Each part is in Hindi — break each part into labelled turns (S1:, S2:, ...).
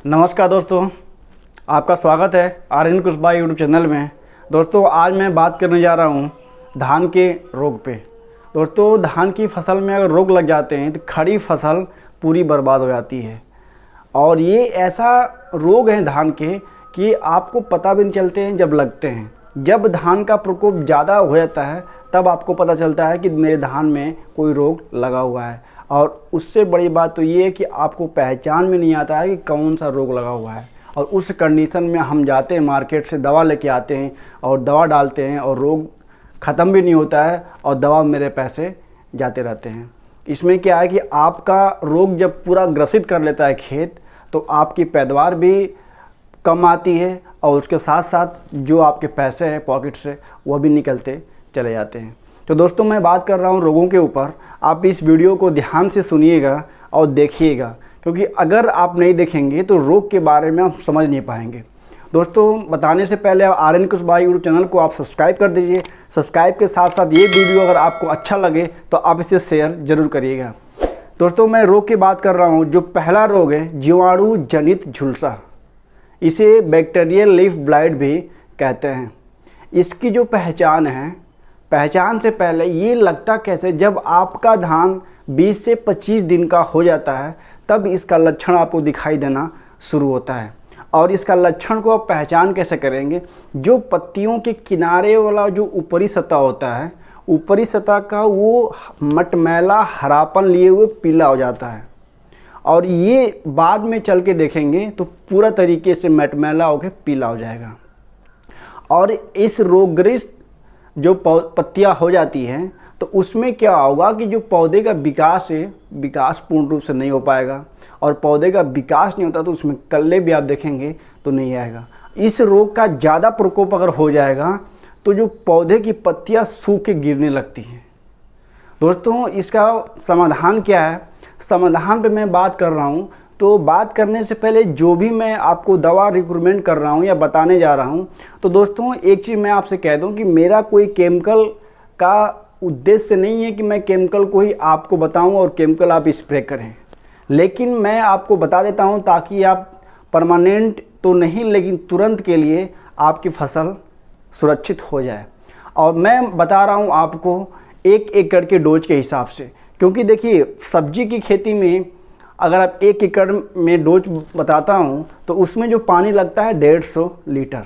S1: नमस्कार दोस्तों, आपका स्वागत है आर्यन कुशवाहा यूट्यूब चैनल में। दोस्तों आज मैं बात करने जा रहा हूँ धान के रोग पे। दोस्तों धान की फसल में अगर रोग लग जाते हैं तो खड़ी फसल पूरी बर्बाद हो जाती है। और ये ऐसा रोग है धान के कि आपको पता भी नहीं चलते हैं जब लगते हैं। जब धान का प्रकोप ज़्यादा हो जाता है तब आपको पता चलता है कि मेरे धान में कोई रोग लगा हुआ है। और उससे बड़ी बात तो ये है कि आपको पहचान में नहीं आता है कि कौन सा रोग लगा हुआ है। और उस कंडीशन में हम जाते हैं मार्केट से दवा लेके आते हैं और दवा डालते हैं और रोग ख़त्म भी नहीं होता है और दवा मेरे पैसे जाते रहते हैं। इसमें क्या है कि आपका रोग जब पूरा ग्रसित कर लेता है खेत तो आपकी पैदावार भी कम आती है और उसके साथ साथ जो आपके पैसे हैं पॉकेट से वह भी निकलते चले जाते हैं। तो दोस्तों मैं बात कर रहा हूँ रोगों के ऊपर। आप इस वीडियो को ध्यान से सुनिएगा और देखिएगा, क्योंकि अगर आप नहीं देखेंगे तो रोग के बारे में आप समझ नहीं पाएंगे। दोस्तों बताने से पहले आर्यन कुशवाहा यूट्यूब चैनल को आप सब्सक्राइब कर दीजिए। सब्सक्राइब के साथ साथ ये वीडियो अगर आपको अच्छा लगे तो आप इसे शेयर ज़रूर करिएगा। दोस्तों मैं रोग की बात कर रहा हूँ। जो पहला रोग है जीवाणु जनित झुलसा, इसे बैक्टीरियल लीफ ब्लाइट भी कहते हैं। इसकी जो पहचान है, पहचान से पहले ये लगता कैसे, जब आपका धान 20 से 25 दिन का हो जाता है तब इसका लक्षण आपको दिखाई देना शुरू होता है। और इसका लक्षण को आप पहचान कैसे करेंगे, जो पत्तियों के किनारे वाला जो ऊपरी सतह होता है, ऊपरी सतह का वो मटमैला हरापन लिए हुए पीला हो जाता है। और ये बाद में चल के देखेंगे तो पूरा तरीके से मटमैला होकर पीला हो जाएगा। और इस रोगग्रस्त जो पत्तियां हो जाती हैं तो उसमें क्या होगा कि जो पौधे का विकास है, विकास पूर्ण रूप से नहीं हो पाएगा। और पौधे का विकास नहीं होता तो उसमें कल्ले भी आप देखेंगे तो नहीं आएगा। इस रोग का ज़्यादा प्रकोप अगर हो जाएगा तो जो पौधे की पत्तियां सूख के गिरने लगती हैं। दोस्तों इसका समाधान क्या है, समाधान पे मैं बात कर रहा हूँ। तो बात करने से पहले जो भी मैं आपको दवा रिकमेंड कर रहा हूँ या बताने जा रहा हूँ, तो दोस्तों एक चीज़ मैं आपसे कह दूँ कि मेरा कोई केमिकल का उद्देश्य नहीं है कि मैं केमिकल को ही आपको बताऊँ और केमिकल आप स्प्रे करें। लेकिन मैं आपको बता देता हूँ ताकि आप परमानेंट तो नहीं लेकिन तुरंत के लिए आपकी फसल सुरक्षित हो जाए। और मैं बता रहा हूँ आपको 1 एकड़ के डोज के हिसाब से, क्योंकि देखिए सब्जी की खेती में अगर आप 1 एकड़ में डोज बताता हूँ तो उसमें जो पानी लगता है 150 लीटर।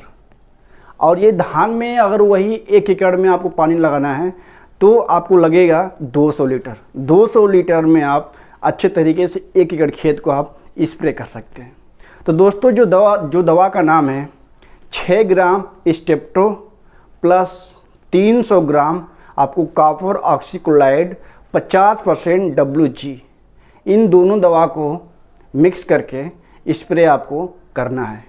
S1: और ये धान में अगर वही 1 एकड़ में आपको पानी लगाना है तो आपको लगेगा 200 लीटर। 200 लीटर में आप अच्छे तरीके से 1 एकड़ खेत को आप स्प्रे कर सकते हैं। तो दोस्तों जो दवा का नाम है 6 ग्राम स्टेप्टो प्लस 300 ग्राम आपको कॉपर ऑक्सीक्लोराइड 50% WG, इन दोनों दवा को मिक्स करके स्प्रे आपको करना है।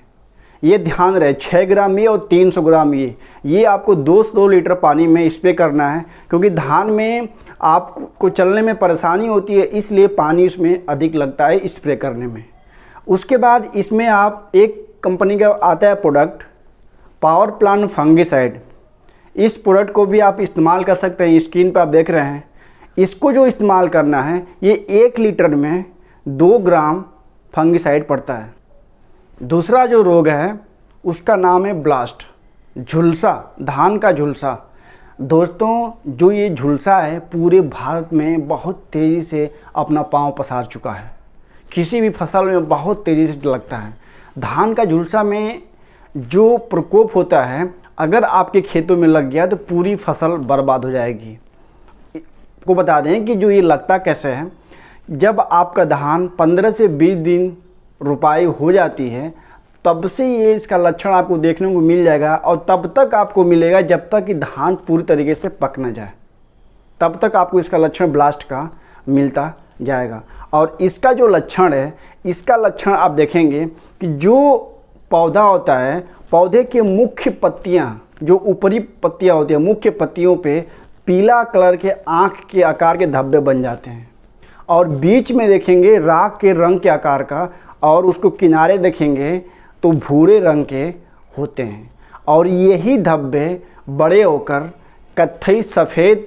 S1: ये ध्यान रहे 6 ग्राम ये और 300 ग्राम ये आपको 200 लीटर पानी में स्प्रे करना है, क्योंकि धान में आपको चलने में परेशानी होती है इसलिए पानी इसमें अधिक लगता है स्प्रे करने में। उसके बाद इसमें आप एक कंपनी का आता है प्रोडक्ट पावर प्लांट फंगिसाइड। इस प्रोडक्ट को भी आप इस्तेमाल कर सकते हैं। स्क्रीन पर आप देख रहे हैं, इसको जो इस्तेमाल करना है ये 1 लीटर में 2 ग्राम फंगिसाइड पड़ता है। दूसरा जो रोग है उसका नाम है ब्लास्ट, झुलसा, धान का झुलसा। दोस्तों जो ये झुलसा है पूरे भारत में बहुत तेज़ी से अपना पांव पसार चुका है। किसी भी फसल में बहुत तेज़ी से लगता है। धान का झुलसा में जो प्रकोप होता है अगर आपके खेतों में लग गया तो पूरी फसल बर्बाद हो जाएगी। को बता दें कि जो ये लगता कैसे है, जब आपका धान 15 से 20 दिन रुपाई हो जाती है तब से ये इसका लक्षण आपको देखने को मिल जाएगा। और तब तक आपको मिलेगा जब तक कि धान पूरी तरीके से पक न जाए, तब तक आपको इसका लक्षण ब्लास्ट का मिलता जाएगा। और इसका जो लक्षण है, इसका लक्षण आप देखेंगे कि जो पौधा होता है, पौधे के मुख्य पत्तियाँ, जो ऊपरी पत्तियाँ होती हैं, मुख्य पत्तियों पे पीला कलर के आँख के आकार के धब्बे बन जाते हैं। और बीच में देखेंगे राख के रंग के आकार का, और उसको किनारे देखेंगे तो भूरे रंग के होते हैं। और यही धब्बे बड़े होकर कत्थई सफ़ेद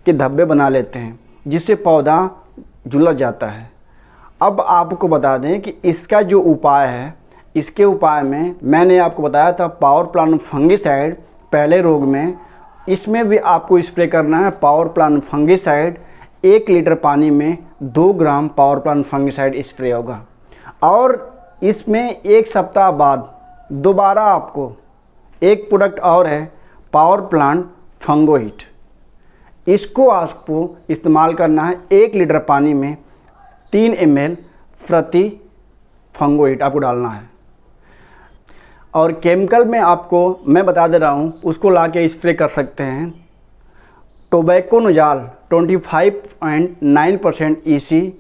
S1: के धब्बे बना लेते हैं, जिससे पौधा झुलस जाता है। अब आपको बता दें कि इसका जो उपाय है, इसके उपाय में मैंने आपको बताया था पावर प्लांट फंगिसाइड पहले रोग में, इसमें भी आपको स्प्रे करना है पावर प्लांट फंगिसाइड। 1 लीटर पानी में 2 ग्राम पावर प्लांट फंगिसाइड स्प्रे होगा। और इसमें 1 सप्ताह बाद दोबारा आपको एक प्रोडक्ट और है पावर प्लांट फंगोहिट। इसको आपको इस्तेमाल करना है 1 लीटर पानी में 3 ml प्रति फंगोहिट आपको डालना है। और केमिकल में आपको मैं बता दे रहा हूँ, उसको ला के स्प्रे कर सकते हैं। टोबैकोनोजाल 25.9% EC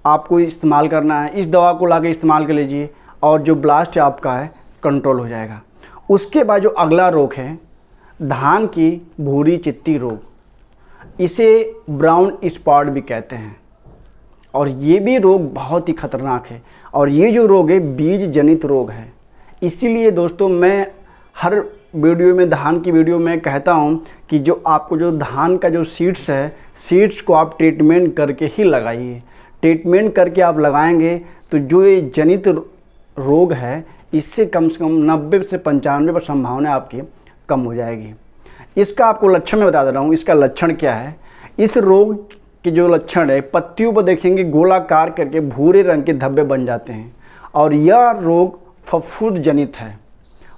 S1: आपको इस्तेमाल करना है। इस दवा को ला के इस्तेमाल कर लीजिए और जो ब्लास्ट आपका है कंट्रोल हो जाएगा। उसके बाद जो अगला रोग है धान की भूरी चित्ती रोग, इसे ब्राउन स्पॉट भी कहते हैं। और ये भी रोग बहुत ही खतरनाक है। और ये जो रोग है बीज जनित रोग है। इसीलिए दोस्तों मैं हर वीडियो में, धान की वीडियो में कहता हूँ कि जो आपको जो धान का जो सीड्स है, सीड्स को आप ट्रीटमेंट करके ही लगाइए। ट्रीटमेंट करके आप लगाएंगे तो जो ये जनित रोग है इससे कम से कम 90 से 95% संभावना आपकी कम हो जाएगी। इसका आपको लक्षण मैं बता दे रहा हूँ। इसका लक्षण क्या है? इस रोग के जो लक्षण है, पत्तियों पर देखेंगे गोलाकार करके भूरे रंग के धब्बे बन जाते हैं। और यह रोग फफूंद जनित है।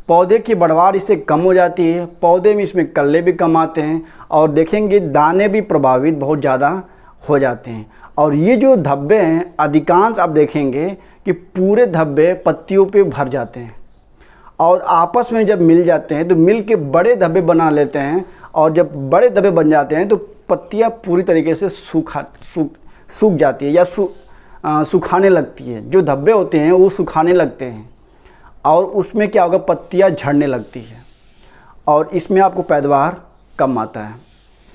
S1: पौधे की बढ़वार इससे कम हो जाती है, पौधे में इसमें कल्ले भी कम आते हैं और देखेंगे दाने भी प्रभावित बहुत ज़्यादा हो जाते हैं। और ये जो धब्बे हैं अधिकांश आप देखेंगे कि पूरे धब्बे पत्तियों पे भर जाते हैं और आपस में जब मिल जाते हैं तो मिल के बड़े धब्बे बना लेते हैं। और जब बड़े धब्बे बन जाते हैं तो पत्तियां पूरी तरीके से सूख जाती है या सुखाने लगती है। जो धब्बे होते हैं वो सुखाने लगते हैं और उसमें क्या होगा, पत्तियां झड़ने लगती है और इसमें आपको पैदावार कम आता है।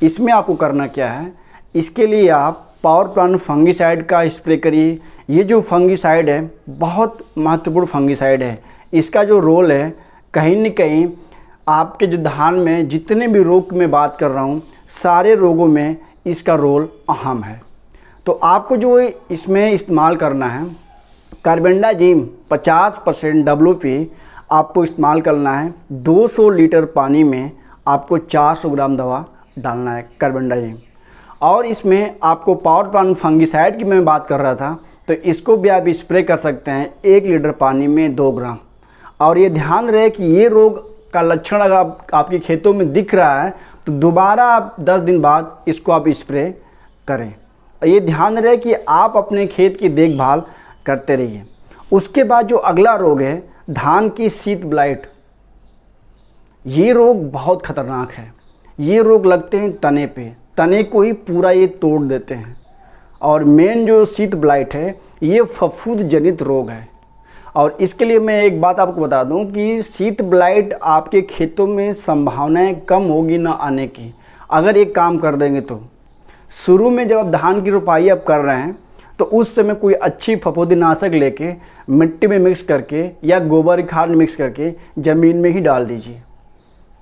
S1: इसमें आपको करना क्या है, इसके लिए आप पावर प्लांट फंगिसाइड का स्प्रे करिए। ये जो फंगिसाइड है बहुत महत्वपूर्ण फंगिसाइड है। इसका जो रोल है कहीं न कहीं आपके जो धान में जितने भी रोग में बात कर रहा हूँ सारे रोगों में इसका रोल अहम है। तो आपको जो इसमें इस्तेमाल करना है कार्बेंडाजिम 50% WP आपको इस्तेमाल करना है। 200 लीटर पानी में आपको 400 ग्राम दवा डालना है कार्बेंडाजिम। और इसमें आपको पावर प्लांट फंगिसाइड की मैं बात कर रहा था तो इसको भी आप स्प्रे कर सकते हैं 1 लीटर पानी में 2 ग्राम। और ये ध्यान रहे कि ये रोग का लक्षण अगर आपके खेतों में दिख रहा है तो दोबारा आप 10 दिन बाद इसको आप स्प्रे करें। ये ध्यान रहे कि आप अपने खेत की देखभाल करते रहिए। उसके बाद जो अगला रोग है धान की शीत ब्लाइट, ये रोग बहुत खतरनाक है। ये रोग लगते हैं तने पे, तने को ही पूरा ये तोड़ देते हैं। और मेन जो शीत ब्लाइट है ये फफूंद जनित रोग है। और इसके लिए मैं एक बात आपको बता दूं कि शीत ब्लाइट आपके खेतों में संभावनाएं कम होगी ना आने की, अगर एक काम कर देंगे तो। शुरू में जब आप धान की रोपाई आप कर रहे हैं तो उस समय कोई अच्छी फफूंदीनाशक लेके मिट्टी में मिक्स करके या गोबर खाद मिक्स करके ज़मीन में ही डाल दीजिए।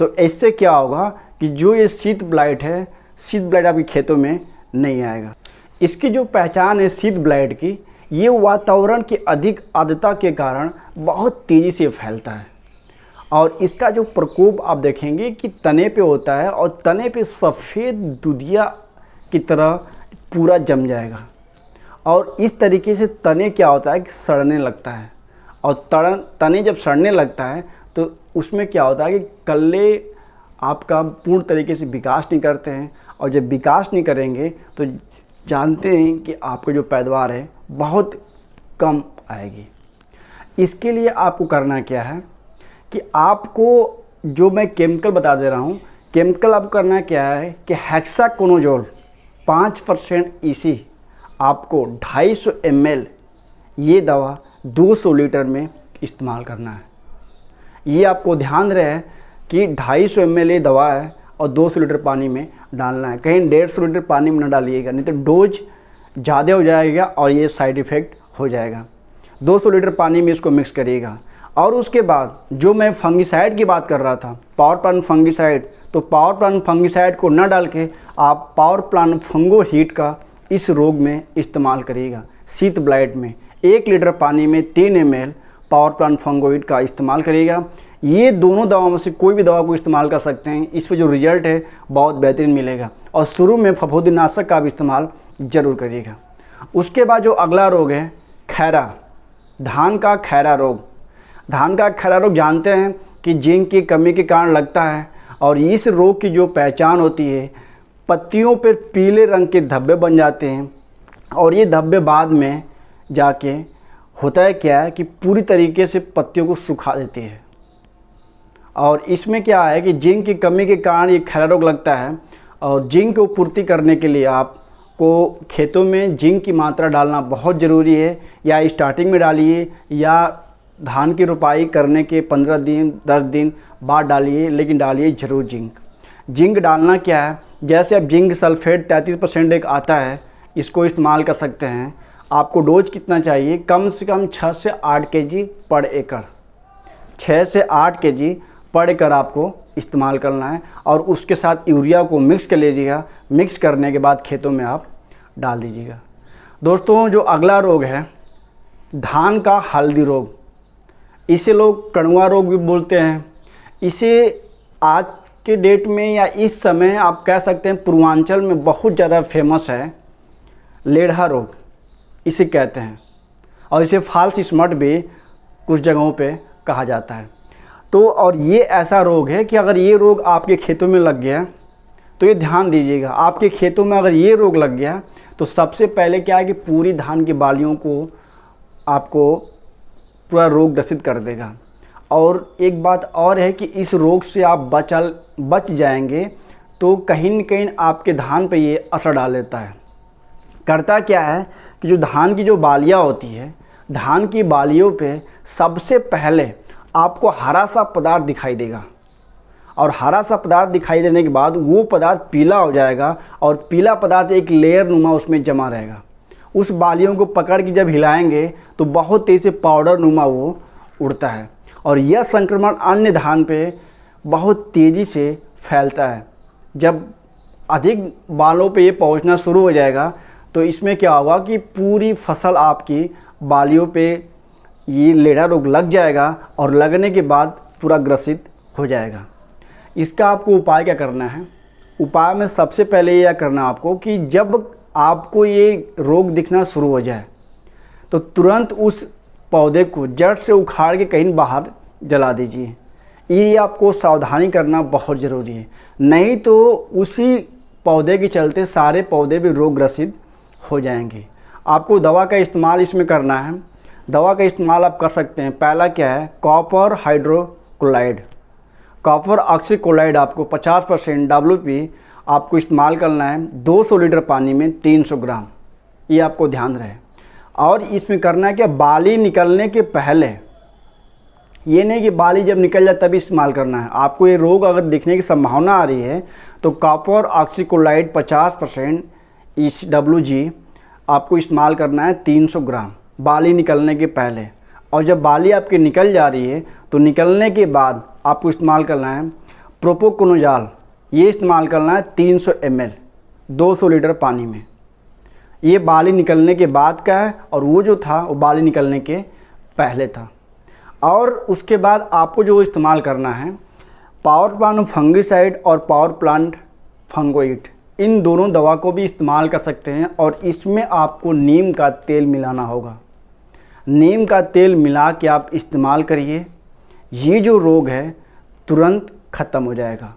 S1: तो इससे क्या होगा कि जो ये शीत ब्लाइट है, शीत ब्लाइट आपके खेतों में नहीं आएगा। इसकी जो पहचान है शीत ब्लाइट की, ये वातावरण की अधिक आर्द्रता के कारण बहुत तेज़ी से फैलता है। और इसका जो प्रकोप आप देखेंगे कि तने पे होता है और तने पे सफ़ेद दूधिया की तरह पूरा जम जाएगा। और इस तरीके से तने क्या होता है कि सड़ने लगता है। और तने जब सड़ने लगता है तो उसमें क्या होता है कि कल्ले आपका पूर्ण तरीके से विकास नहीं करते हैं। और जब विकास नहीं करेंगे तो जानते हैं कि आपका जो पैदावार है बहुत कम आएगी। इसके लिए आपको करना क्या है कि आपको जो मैं केमिकल बता दे रहा हूँ, केमिकल आपको करना क्या है कि हेक्साकोनाजोल 5% EC आपको 250 ml ये दवा 200 लीटर में इस्तेमाल करना है। ये आपको ध्यान रहे कि 250 ml ये दवा है और 200 लीटर पानी में डालना है। कहीं 150 लीटर पानी में न डालिएगा, नहीं तो डोज ज़्यादा हो जाएगा और ये साइड इफ़ेक्ट हो जाएगा। 200 लीटर पानी में इसको मिक्स करिएगा। और उसके बाद जो मैं फंगिसाइड की बात कर रहा था, पावर प्लांट फंगिसाइड, तो पावर प्लांट फंगिसाइड को न डाल के आप पावर प्लांट फंगोहिट का इस रोग में इस्तेमाल करिएगा। शीत ब्लाइट में 1 लीटर पानी में 3 ml पावर प्लांट फंगोइड का इस्तेमाल करिएगा। ये दोनों दवाओं में से कोई भी दवा को इस्तेमाल कर सकते हैं, इस पर जो रिजल्ट है बहुत बेहतरीन मिलेगा। और शुरू में फफूंदीनाशक का भी इस्तेमाल ज़रूर करिएगा। उसके बाद जो अगला रोग है खैरा, धान का खैरा रोग। धान का खैरा रोग जानते हैं कि जिंक की कमी के कारण लगता है और इस रोग की जो पहचान होती है, पत्तियों पर पीले रंग के धब्बे बन जाते हैं और ये धब्बे बाद में जाके होता है क्या है कि पूरी तरीके से पत्तियों को सुखा देती है। और इसमें क्या है कि जिंक की कमी के कारण ये खैरा रोग लगता है और जिंक को पूर्ति करने के लिए आपको खेतों में जिंक की मात्रा डालना बहुत ज़रूरी है। या स्टार्टिंग में डालिए या धान की रुपाई करने के 15 दिन 10 दिन बाद डालिए, लेकिन डालिए ज़रूर जिंक। जिंक डालना क्या है, जैसे अब जिंक सल्फेट 33% एक आता है, इसको इस्तेमाल कर सकते हैं। आपको डोज कितना चाहिए, कम से कम 6 से 8 kg पर एकड़, 6 से 8 kg पर एकड़ आपको इस्तेमाल करना है और उसके साथ यूरिया को मिक्स कर लीजिएगा। मिक्स करने के बाद खेतों में आप डाल दीजिएगा। दोस्तों जो अगला रोग है धान का हल्दी रोग, इसे लोग कड़वा रोग भी बोलते हैं। इसे आज के डेट में या इस समय आप कह सकते हैं पूर्वांचल में बहुत ज़्यादा फेमस है। लेढ़ा रोग इसे कहते हैं और इसे फाल्स स्मट भी कुछ जगहों पे कहा जाता है। तो और ये ऐसा रोग है कि अगर ये रोग आपके खेतों में लग गया तो ये ध्यान दीजिएगा, आपके खेतों में अगर ये रोग लग गया तो सबसे पहले क्या है कि पूरी धान की बालियों को आपको पूरा रोग ग्रसित कर देगा। और एक बात और है कि इस रोग से आप बच जाएंगे तो कहीं न कहीं आपके धान पे ये असर डाल लेता है। करता क्या है कि जो धान की जो बालियाँ होती है, धान की बालियों पे सबसे पहले आपको हरा सा पदार्थ दिखाई देगा और हरा सा पदार्थ दिखाई देने के बाद वो पदार्थ पीला हो जाएगा और पीला पदार्थ एक लेयर नुमा उसमें जमा रहेगा। उस बालियों को पकड़ के जब हिलाएंगे तो बहुत तेज़ी से पाउडर नुमा वो उड़ता है और यह संक्रमण अन्य धान पे बहुत तेज़ी से फैलता है। जब अधिक बालों पे ये पहुंचना शुरू हो जाएगा तो इसमें क्या होगा कि पूरी फसल आपकी बालियों पे ये लेढ़ा रोग लग जाएगा और लगने के बाद पूरा ग्रसित हो जाएगा। इसका आपको उपाय क्या करना है? उपाय में सबसे पहले यह करना आपको कि जब आपको ये रोग दिखना शुरू हो जाए तो तुरंत उस पौधे को जड़ से उखाड़ के कहीं बाहर जला दीजिए। ये आपको सावधानी करना बहुत ज़रूरी है, नहीं तो उसी पौधे के चलते सारे पौधे भी रोग ग्रसित हो जाएंगे। आपको दवा का इस्तेमाल इसमें करना है। दवा का इस्तेमाल आप कर सकते हैं। पहला क्या है, कॉपर हाइड्रोक्लोराइड, कॉपर ऑक्सीक्लोराइड आपको 50% WP आपको इस्तेमाल करना है 200 लीटर पानी में 300 ग्राम। ये आपको ध्यान रहे। और इसमें करना है क्या, बाली निकलने के पहले, ये नहीं कि बाली जब निकल जाए तभी इस्तेमाल करना है। आपको ये रोग अगर दिखने की संभावना आ रही है तो कॉपर ऑक्सीक्लोराइड 50% इस WG आपको इस्तेमाल करना है 300 ग्राम बाली निकलने के पहले। और जब बाली आपकी निकल जा रही है तो निकलने के बाद आपको इस्तेमाल करना है प्रोपोकोनोजॉल। ये इस्तेमाल करना है 300 ml 200 लीटर पानी में। ये बाली निकलने के बाद का है और वो जो था वो बाली निकलने के पहले था। और उसके बाद आपको जो इस्तेमाल करना है पावर प्लांट फंगिसाइड और पावर प्लांट फंगोइड, इन दोनों दवा को भी इस्तेमाल कर सकते हैं। और इसमें आपको नीम का तेल मिलाना होगा। नीम का तेल मिला के आप इस्तेमाल करिए, ये जो रोग है तुरंत ख़त्म हो जाएगा।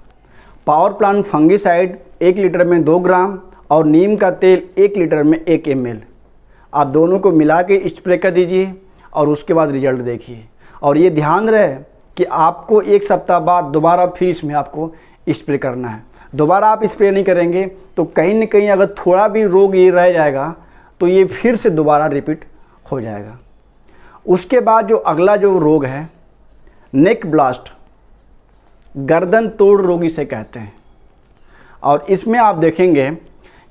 S1: पावर प्लांट फंगिसाइड 1 लीटर में 2 ग्राम और नीम का तेल 1 लीटर में 1 ml, आप दोनों को मिला के स्प्रे कर दीजिए और उसके बाद रिजल्ट देखिए। और ये ध्यान रहे कि आपको 1 सप्ताह बाद दोबारा फिर इसमें आपको स्प्रे करना है। दोबारा आप स्प्रे नहीं करेंगे तो कहीं न कहीं अगर थोड़ा भी रोग ये रह जाएगा तो ये फिर से दोबारा रिपीट हो जाएगा। उसके बाद जो अगला जो रोग है नेक ब्लास्ट, गर्दन तोड़ रोग इसे कहते हैं। और इसमें आप देखेंगे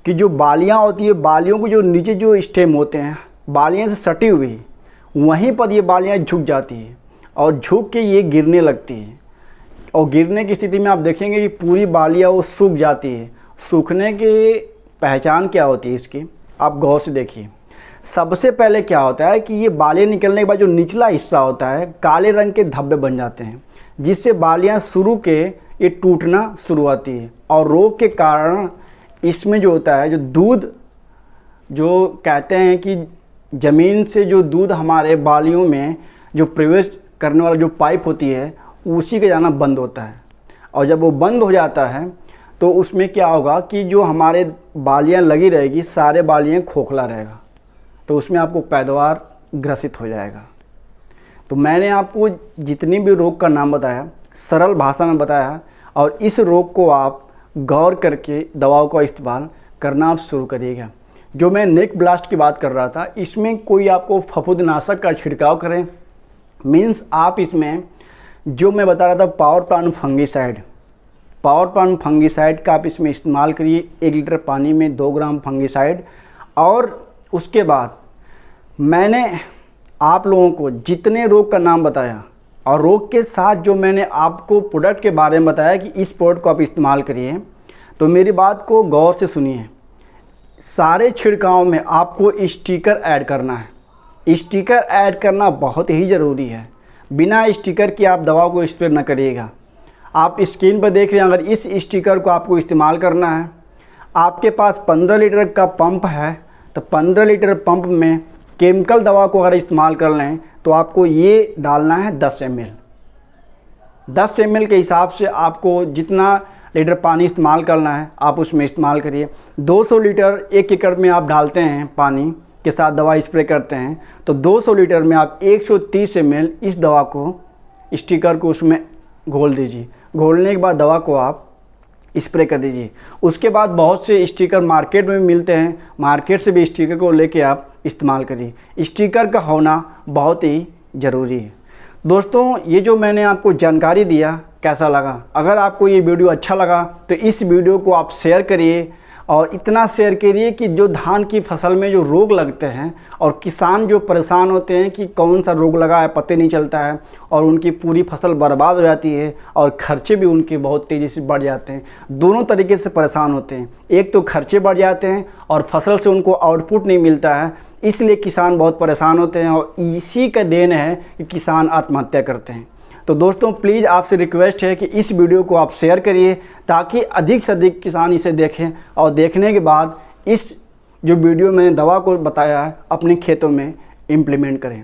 S1: कि जो बालियाँ होती है, बालियों को जो नीचे जो स्टेम होते हैं बालियाँ से सटी हुई, वहीं पर ये बालियाँ झुक जाती है और झुक के ये गिरने लगती है। और गिरने की स्थिति में आप देखेंगे कि पूरी बालियाँ वो सूख जाती है। सूखने की पहचान क्या होती है इसकी, आप गौर से देखिए। सबसे पहले क्या होता है कि ये बालियाँ निकलने के बाद जो निचला हिस्सा होता है काले रंग के धब्बे बन जाते हैं, जिससे बालियाँ शुरू के ये टूटना शुरू होती है। और रोग के कारण इसमें जो होता है, जो दूध, जो कहते हैं कि ज़मीन से जो दूध हमारे बालियों में जो प्रवेश करने वाला जो पाइप होती है उसी का जाना बंद होता है। और जब वो बंद हो जाता है तो उसमें क्या होगा कि जो हमारे बालियाँ लगी रहेगी, सारे बालियाँ खोखला रहेगा, तो उसमें आपको पैदावार ग्रसित हो जाएगा। तो मैंने आपको जितनी भी रोग का नाम बताया सरल भाषा में बताया, और इस रोग को आप गौर करके दवाओं का इस्तेमाल करना आप शुरू करिएगा। जो मैं नेक ब्लास्ट की बात कर रहा था, इसमें कोई आपको फफूंदनाशक का छिड़काव करें, मीन्स आप इसमें जो मैं बता रहा था पावर प्लांट फंगीसाइड का आप इसमें इस्तेमाल करिए। 1 लीटर पानी में 2 ग्राम फंगीसाइड। और उसके बाद मैंने आप लोगों को जितने रोग का नाम बताया और रोग के साथ जो मैंने आपको प्रोडक्ट के बारे में बताया कि इस प्रोडक्ट को आप इस्तेमाल करिए, तो मेरी बात को गौर से सुनिए। सारे छिड़काव में आपको स्टिकर ऐड करना है। स्टिकर ऐड करना बहुत ही ज़रूरी है। बिना स्टिकर के आप दवा को स्प्रे न करिएगा। आप स्क्रीन पर देख रहे हैं, अगर इस स्टिकर को आपको इस्तेमाल करना है, आपके पास 15 लीटर का पंप है, तो 15 लीटर पंप में केमिकल दवा को अगर इस्तेमाल कर लें तो आपको ये डालना है 10 ml। 10 ml के हिसाब से आपको जितना लीटर पानी इस्तेमाल करना है आप उसमें इस्तेमाल करिए। 200 लीटर 1 एकड़ में आप डालते हैं, पानी के साथ दवा स्प्रे करते हैं, तो 200 लीटर में आप 130 ml इस दवा को, स्टिकर को उसमें घोल दीजिए। घोलने के बाद दवा को आप स्प्रे कर दीजिए। उसके बाद बहुत से स्टिकर मार्केट में मिलते हैं, मार्केट से भी स्टिकर को लेके आप इस्तेमाल करिए। स्टिकर का होना बहुत ही ज़रूरी है। दोस्तों, ये जो मैंने आपको जानकारी दिया कैसा लगा? अगर आपको ये वीडियो अच्छा लगा तो इस वीडियो को आप शेयर करिए, और इतना शेयर करिए कि जो धान की फसल में जो रोग लगते हैं और किसान जो परेशान होते हैं कि कौन सा रोग लगा है पता नहीं चलता है, और उनकी पूरी फसल बर्बाद हो जाती है और खर्चे भी उनके बहुत तेज़ी से बढ़ जाते हैं। दोनों तरीके से परेशान होते हैं, एक तो खर्चे बढ़ जाते हैं और फसल से उनको आउटपुट नहीं मिलता है, इसलिए किसान बहुत परेशान होते हैं, और इसी का देन है कि किसान आत्महत्या करते हैं। तो दोस्तों, प्लीज़ आपसे रिक्वेस्ट है कि इस वीडियो को आप शेयर करिए ताकि अधिक से अधिक किसान इसे देखें, और देखने के बाद इस जो वीडियो मैंने दवा को बताया है अपने खेतों में इम्प्लीमेंट करें।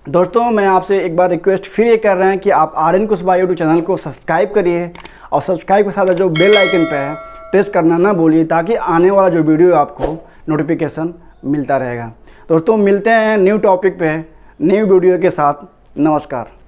S1: दोस्तों, मैं आपसे एक बार रिक्वेस्ट फिर ये कर रहे हैं कि आप आर्यन कुशवाहा यूट्यूब चैनल को सब्सक्राइब करिए, और सब्सक्राइब के साथ जो बेल आइकन पे है प्रेस करना ना भूलिए, ताकि आने वाला जो वीडियो आपको नोटिफिकेशन मिलता रहेगा। दोस्तों, मिलते हैं न्यू टॉपिक पे न्यू वीडियो के साथ। नमस्कार।